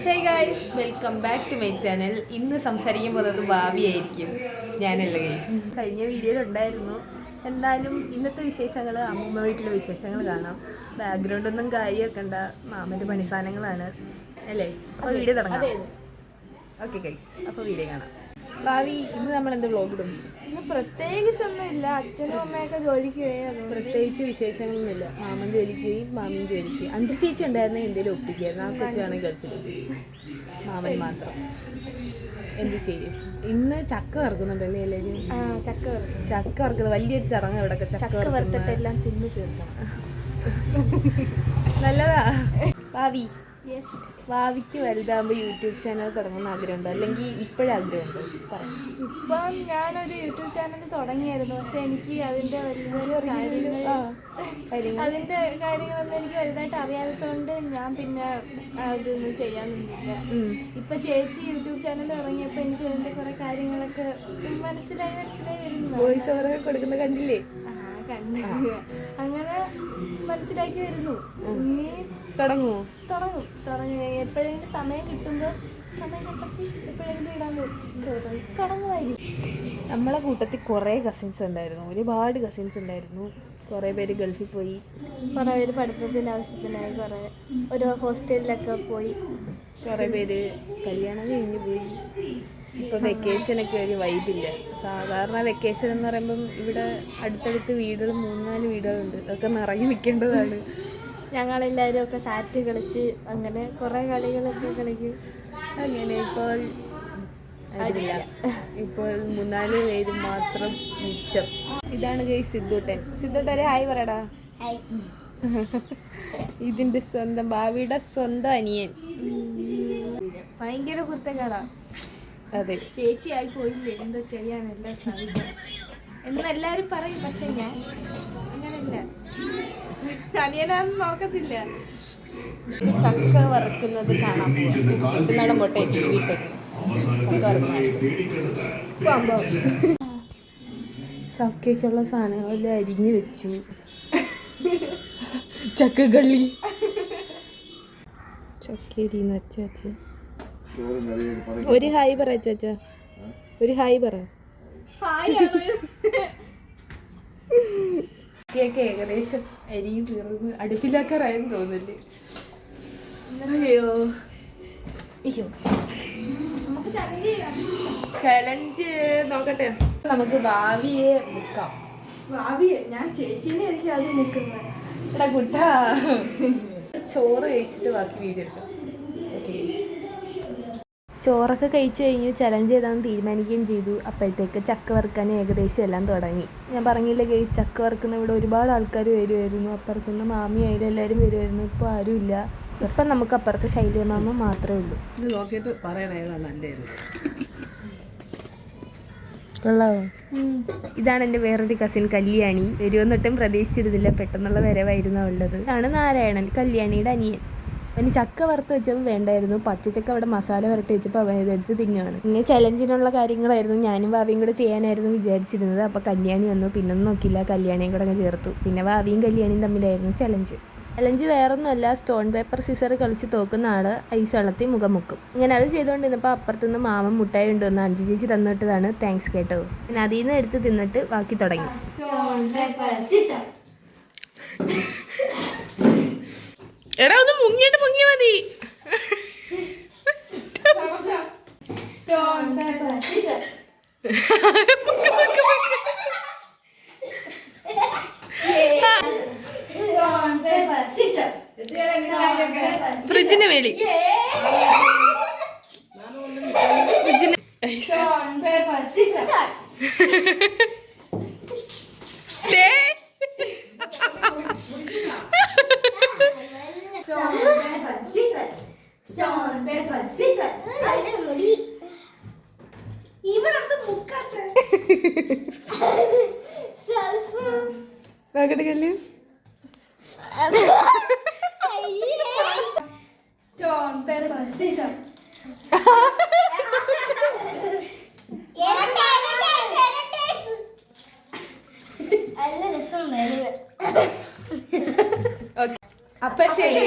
Hey guys, welcome back to my channel. ഇന്ന് സംസാരിക്കാൻ പോകുന്നത് ഭാവിയായിരിക്കും, ഞാനല്ല ഗൈസ്. കഴിഞ്ഞ വീഡിയോയിലുണ്ടായിരുന്നു. എന്തായാലും ഇന്നത്തെ വിശേഷങ്ങൾ, അമ്മൂമ്മ വീട്ടിലെ വിശേഷങ്ങൾ കാണാം. ബാക്ക്ഗ്രൗണ്ടൊന്നും കാര്യമാക്കണ്ട, മാമൻ്റെ പണിസാധനങ്ങളാണ് അല്ലേ. അപ്പോൾ വീഡിയോ തുടങ്ങാം. ഓക്കെ ഗൈസ്, അപ്പോൾ വീഡിയോ കാണാം. ഭാവി, ഇന്ന് നമ്മൾ എന്ത് വ്ളോഗ് ഇടും? ഇന്ന് പ്രത്യേകിച്ചൊന്നുമില്ല. അച്ഛനും അമ്മയൊക്കെ ജോലിക്ക് പോയി, പ്രത്യേകിച്ച് വിശേഷങ്ങളൊന്നുമില്ല. മാമൻ ജോലിക്ക് പോയി, മാമിയും ജോലിക്ക്. അഞ്ച് ചേച്ചി ഉണ്ടായിരുന്നെങ്കിൽ എന്തെങ്കിലും ഒപ്പിക്കായിരുന്നു. ആ കൊച്ചാണെങ്കിൽ ഗൾഫിൽ, മാമൻ മാത്രം. എന്ത് ചെയ്യും? ഇന്ന് ചക്ക വറുക്കുന്നുണ്ടല്ലേ എല്ലാവരും? ചക്ക വറുക്കുന്നത് വലിയൊരു ചടങ്ങ്. ഇവിടെ ചക്ക വറുത്തിട്ടെല്ലാം തിന്ന് തീർക്കണം. നല്ലതാ. ഭാവി, ഭാവിക്ക് വലുതാകുമ്പോൾ യൂട്യൂബ് ചാനൽ തുടങ്ങുന്ന ആഗ്രഹമുണ്ടോ, അല്ലെങ്കിൽ ഇപ്പോഴും ആഗ്രഹമുണ്ടോ? ഇപ്പം ഞാനൊരു യൂട്യൂബ് ചാനൽ തുടങ്ങിയായിരുന്നു. പക്ഷെ എനിക്ക് അതിൻ്റെ വലിയൊരു അതിൻ്റെ കാര്യങ്ങളൊന്നും എനിക്ക് വലുതായിട്ട് അറിയാത്തതുകൊണ്ട് ഞാൻ പിന്നെ അതൊന്നും ചെയ്യാൻ നിന്നില്ല. ഇപ്പം ചേച്ചി യൂട്യൂബ് ചാനൽ തുടങ്ങിയപ്പോൾ എനിക്ക് അതിൻ്റെ കുറേ കാര്യങ്ങളൊക്കെ മനസ്സിലായി വരുന്നു. വോയിസ് ഓവറൊക്കെ കൊടുക്കുന്ന കണ്ടില്ലേ? അങ്ങനെ മനസ്സിലാക്കി വരുന്നു. ഇനി തുടങ്ങും എപ്പോഴെങ്കിലും സമയം കിട്ടുമ്പോൾ എപ്പോഴെങ്കിലും ഇടാൻ തുടങ്ങുമായിരിക്കും. നമ്മളെ കൂട്ടത്തിൽ കുറേ കസിൻസ് ഉണ്ടായിരുന്നു, ഒരുപാട് കസിൻസ് ഉണ്ടായിരുന്നു. കുറേ പേര് ഗൾഫിൽ പോയി, കുറേ പേര് പഠിത്തത്തിൻ്റെ ആവശ്യത്തിനായി കുറേ ഒരു ഹോസ്റ്റലിലൊക്കെ പോയി, കുറേ പേര് കല്യാണം കഴിഞ്ഞ് പോയി. ഇപ്പോൾ വെക്കേഷനൊക്കെ ഒരു വൈബില്ല. സാധാരണ വെക്കേഷൻ എന്ന് പറയുമ്പം ഇവിടെ അടുത്തടുത്ത് വീടുകൾ 3-4 വീടുകളുണ്ട്. അതൊക്കെ നിറഞ്ഞു നിൽക്കേണ്ടതാണ്. ഞങ്ങളെല്ലാവരും ഒക്കെ സാറ്റ് കളിച്ച് അങ്ങനെ കുറേ കളികളൊക്കെ കളിക്കും. അങ്ങനെ ഇപ്പോൾ അതില്ല. ഇപ്പോൾ 3-4 പേര് മാത്രം മിച്ചം. ഇതാണ് ഗൈസ് സിദ്ധൂട്ടൻ. സിദ്ധൂട്ടൻ ഹായ് പറയടാ. ഇതിൻ്റെ സ്വന്തം ഭാവിയുടെ സ്വന്തം അനിയൻ. ഭയങ്കര കുർത്തക്കാടാ. അതെ, ചേച്ചിയായി പോയില്ലേ, എന്താ ചെയ്യാനെല്ലാം സാധിക്കും എന്നെല്ലാവരും പറയും. പക്ഷെ ഞാൻ അങ്ങനെയല്ല, അനിയനാന്ന് നോക്കത്തില്ല. ചക്ക വറുക്കുന്നത് കാണാൻ പോവാം. പൊട്ടേറ്റ് വീട്ടേക്ക് ചക്കയ്ക്കുള്ള സാധനങ്ങളെല്ലാം അരിഞ്ഞു വെച്ചു. ചക്കക്കള്ളി ചക്കരിന്ന് വെച്ചു. ഒരു ഹായ് പറ ചേച്ചാ, ഒരു ഹായ് പറ. കേക്ക് ഏകദേശം അരി തീർന്ന് അടുപ്പിലാക്കാറായെന്ന് തോന്നില്ലേ? അയ്യോ അയ്യോ, ചലഞ്ച് നോക്കട്ടെ. നമുക്ക് ഭാവിയെ മുക്കാം. ഭാവിയെ ഞാൻ ചേച്ചീനെ എനിക്ക് അത് മുക്കുന്നത്. എടാ കുട്ടാ, ചോറ് കഴിച്ചിട്ട് ബാക്കി വീഡിയോ എടുക്കാം. ചോറൊക്കെ കഴിച്ച് കഴിഞ്ഞ് ചലഞ്ച് ചെയ്താൽ തീരുമാനിക്കുകയും ചെയ്തു. അപ്പോഴത്തേക്ക് ചക്ക വറുക്കാൻ ഏകദേശം എല്ലാം തുടങ്ങി. ഞാൻ പറഞ്ഞില്ല ഗൈസ്, ചക്ക വറുക്കുന്ന ഇവിടെ ഒരുപാട് ആൾക്കാർ വരുമായിരുന്നു. അപ്പുറത്തുനിന്ന് മാമി ആയാലും എല്ലാവരും വരുമായിരുന്നു. ഇപ്പോൾ ആരുമില്ല. ഇപ്പം നമുക്ക് അപ്പുറത്തെ ശൈലിയ മാമ മാത്രമേ ഉള്ളൂ. ഇത് നോക്കിയിട്ട് പറയണേ നല്ലത്. കൊള്ളാവോ? ഇതാണ് എൻ്റെ വേറൊരു കസിൻ കല്യാണി. വരുമെന്നൊട്ടും പ്രതീക്ഷിച്ചിരുന്നില്ല, പെട്ടെന്നുള്ള വരവായിരുന്നു ഉള്ളത്. ഇതാണ് നാരായണൻ, കല്യാണിയുടെ അനിയൻ. അവന് ചക്ക വറുത്ത് വെച്ചപ്പോൾ വേണ്ടായിരുന്നു. പച്ചച്ചക്ക അവിടെ മസാല വരട്ടി വെച്ചപ്പോൾ അവൻ ഇതെടുത്ത് തിന്നുവാണ്. പിന്നെ ചലഞ്ചിനുള്ള കാര്യങ്ങളായിരുന്നു ഞാനും ഭാവിയും കൂടെ ചെയ്യാനായിരുന്നു വിചാരിച്ചിരുന്നത്. അപ്പോൾ കല്യാണി വന്നു. പിന്നൊന്നും നോക്കില്ല, കല്യാണിയും കൂടെ ചേർത്തു. പിന്നെ ഭാവിയും കല്യാണിയും തമ്മിലായിരുന്നു ചലഞ്ച് വേറൊന്നുമല്ല, സ്റ്റോൺ പേപ്പർ സിസർ കളിച്ച് തോക്കുന്ന ആള് ഐസ് വെള്ളത്തി മുഖം മുക്കും. ഇങ്ങനെ അത് ചെയ്തുകൊണ്ടിരുന്നപ്പോൾ അപ്പുറത്തുനിന്ന് മാമൻ മുട്ടായി ഉണ്ടെന്ന് അഞ്ചു ചേച്ചി തന്നിട്ടതാണ്. താങ്ക്സ് കേട്ടോ. പിന്നെ അതിൽ നിന്ന് എടുത്ത് തിന്നിട്ട് ബാക്കി തുടങ്ങി. എടാ, ഒന്ന് മുങ്ങിയിട്ട് പൊങ്ങി മതി. ഫ്രിഡ്ജിന്റെ മേളി നോക്കട്ടെ കല്ല്. Stone, paper, scissors. അപ്പൊ ശരി.